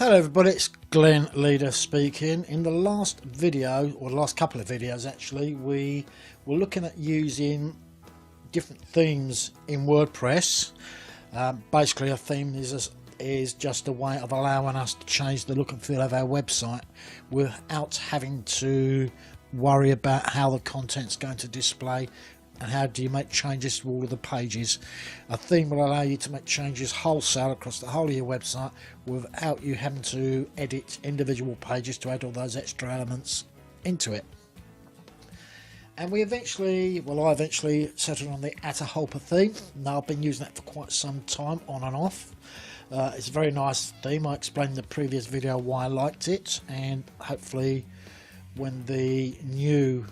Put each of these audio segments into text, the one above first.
Hello everybody, it's Glenn Leader speaking. In the last video, or the last couple of videos actually, we were looking at using different themes in WordPress. Basically a theme is just a way of allowing us to change the look and feel of our website without having to worry about how the content's going to display and how do you make changes to all of the pages. A theme will allow you to make changes wholesale across the whole of your website without you having to edit individual pages to add all those extra elements into it. And I eventually settled on the Atahualpa theme. Now I've been using that for quite some time, on and off. It's a very nice theme. I explained in the previous video why I liked it, and hopefully when the new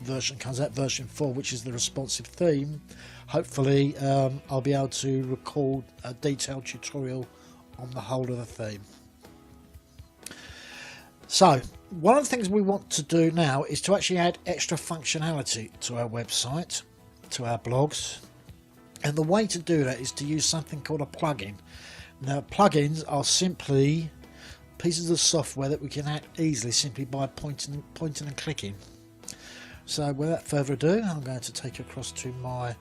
version comes out, version 4, which is the responsive theme, hopefully I'll be able to record a detailed tutorial on the whole of the theme. So one of the things we want to do now is to actually add extra functionality to our website, to our blogs, and the way to do that is to use something called a plugin. Now plugins are simply pieces of software that we can add easily simply by pointing and clicking. So without further ado, I'm going to take you across to my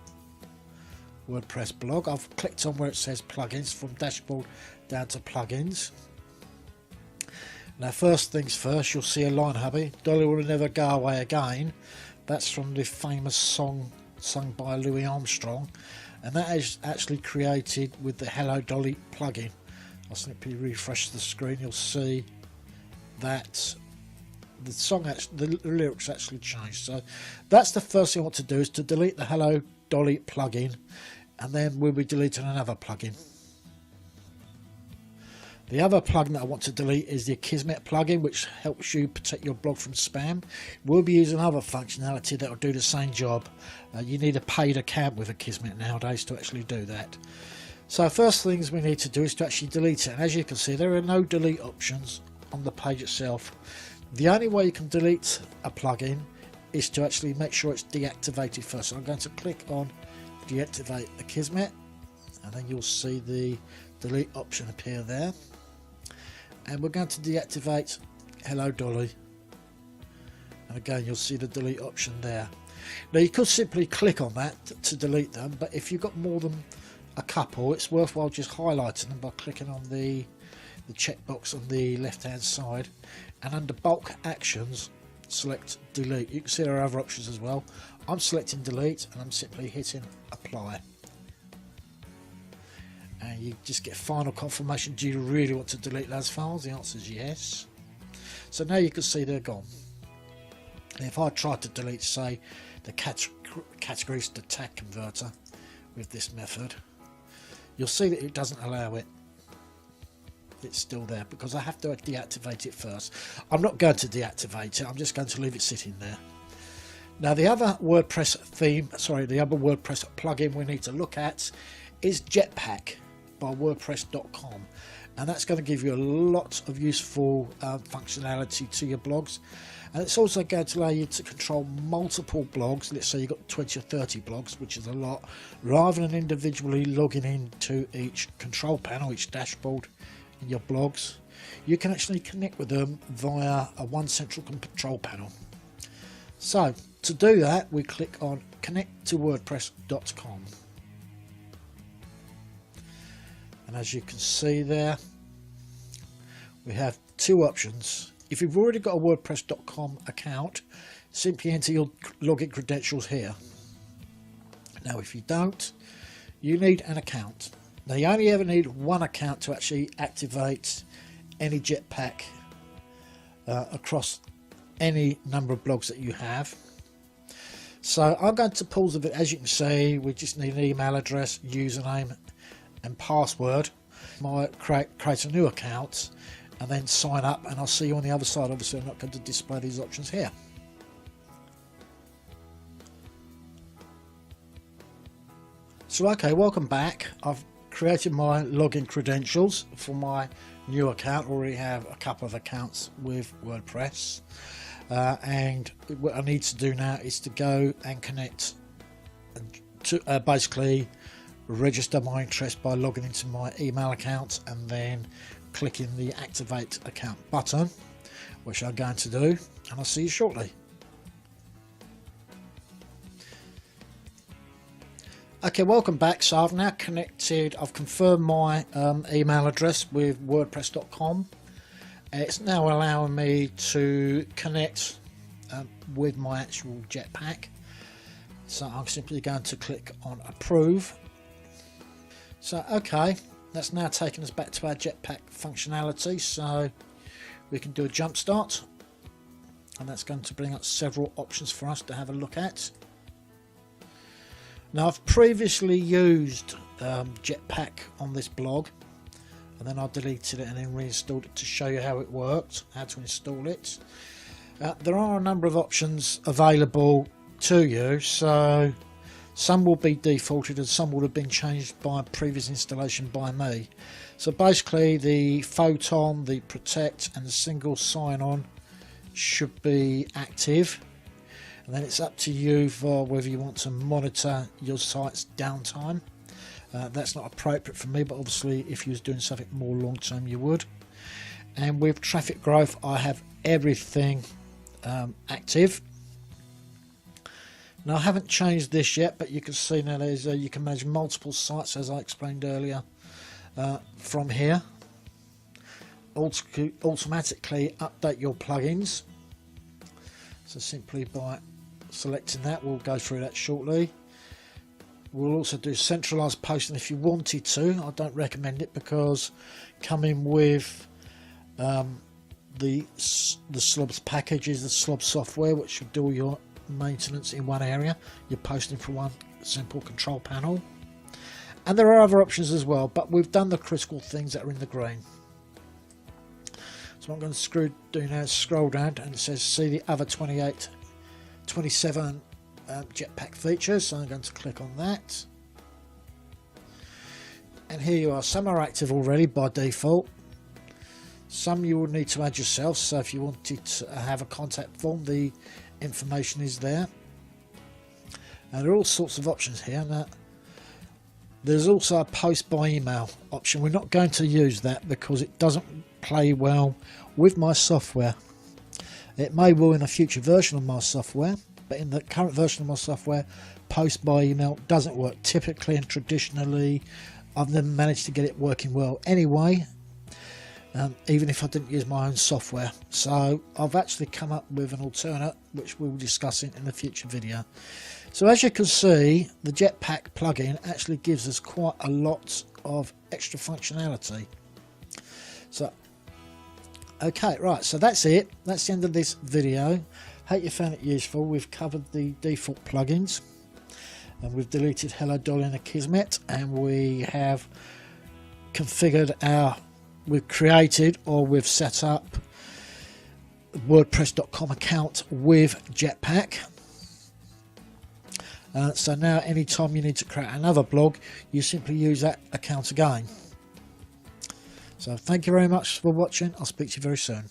WordPress blog. I've clicked on where it says plugins, from dashboard down to plugins. Now first things first, you'll see a line hubby, Dolly Will Never Go Away Again. That's from the famous song sung by Louis Armstrong, and that is actually created with the Hello Dolly plugin. I'll simply refresh the screen, you'll see that the song, the lyrics actually changed. So that's the first thing I want to do, is to delete the Hello Dolly plugin, and then we'll be deleting another plugin. The other plugin that I want to delete is the Akismet plugin, which helps you protect your blog from spam. We'll be using other functionality that will do the same job. You need a paid account with Akismet nowadays to actually do that. So first things we need to do is to actually delete it, and as you can see there are no delete options on the page itself. The only way you can delete a plugin is to actually make sure it's deactivated first. So I'm going to click on deactivate Akismet, and then you'll see the delete option appear there, and we're going to deactivate Hello Dolly, and again you'll see the delete option there. Now you could simply click on that to delete them, but if you've got more than a couple, it's worthwhile just highlighting them by clicking on the checkbox on the left hand side, and under bulk actions select delete. You can see there are other options as well. I'm selecting delete and I'm simply hitting apply, and you just get final confirmation. Do you really want to delete those files? The answer is yes. So now you can see they're gone. And if I try to delete, say, the categories to tag converter with this method, you'll see that it doesn't allow it. It's still there because I have to deactivate it first. I'm not going to deactivate it, I'm just going to leave it sitting there. Now the other WordPress plugin we need to look at is Jetpack by WordPress.com, and that's going to give you a lot of useful functionality to your blogs, and it's also going to allow you to control multiple blogs. Let's say you've got 20 or 30 blogs, which is a lot, rather than individually logging into each control panel, each dashboard in your blogs. You can actually connect with them via a one central control panel. So to do that, we click on connect to WordPress.com, and as you can see there, we have two options. If you've already got a WordPress.com account, simply enter your login credentials here. Now if you don't, you need an account. Now you only ever need one account to actually activate any Jetpack across any number of blogs that you have. So I'm going to pause a bit. As you can see, we just need an email address, username and password. I might create a new account and then sign up, and I'll see you on the other side. Obviously I'm not going to display these options here. So okay, welcome back. I've created my login credentials for my new account. Already have a couple of accounts with WordPress, and what I need to do now is to go and connect to basically register my interest by logging into my email account and then clicking the activate account button, which I'm going to do, and I'll see you shortly. Okay, welcome back. So I've now connected, I've confirmed my email address with WordPress.com. It's now allowing me to connect with my actual Jetpack. So I'm simply going to click on approve. So okay, that's now taken us back to our Jetpack functionality. So we can do a jump start, and that's going to bring up several options for us to have a look at. Now, I've previously used Jetpack on this blog, and then I deleted it and then reinstalled it to show you how it worked, how to install it. There are a number of options available to you, so some will be defaulted and some will have been changed by previous installation by me. So basically the Photon, the Protect and the single sign-on should be active. And then it's up to you for whether you want to monitor your site's downtime. That's not appropriate for me, but obviously if you was doing something more long term you would. And with traffic growth I have everything active. Now I haven't changed this yet, but you can see now there's you can manage multiple sites as I explained earlier from here. Automatically update your plugins. So simply by selecting that, we'll go through that shortly. We'll also do centralized posting if you wanted to. I don't recommend it because coming with the slobs packages, the slob software, which will do all your maintenance in one area, you're posting from one simple control panel. And there are other options as well, but we've done the critical things that are in the green. So what I'm going to do now is scroll down, and it says see the other 27 Jetpack features. So I'm going to click on that, and here you are. Some are active already by default, some you will need to add yourself. So if you wanted to have a contact form, the information is there, and there are all sorts of options here. Now there's also a post by email option. We're not going to use that because it doesn't play well with my software. It may well in a future version of my software, but in the current version of my software, post by email doesn't work. Typically and traditionally, I've never managed to get it working well anyway, even if I didn't use my own software. So I've actually come up with an alternate, which we'll discuss in a future video. So as you can see, the Jetpack plugin actually gives us quite a lot of extra functionality. So okay, right, so that's it. That's the end of this video. Hope you found it useful. We've covered the default plugins, and we've deleted Hello Dolly and Akismet, and we have configured we've created or we've set up WordPress.com account with Jetpack. So now anytime you need to create another blog, you simply use that account again. So thank you very much for watching. I'll speak to you very soon.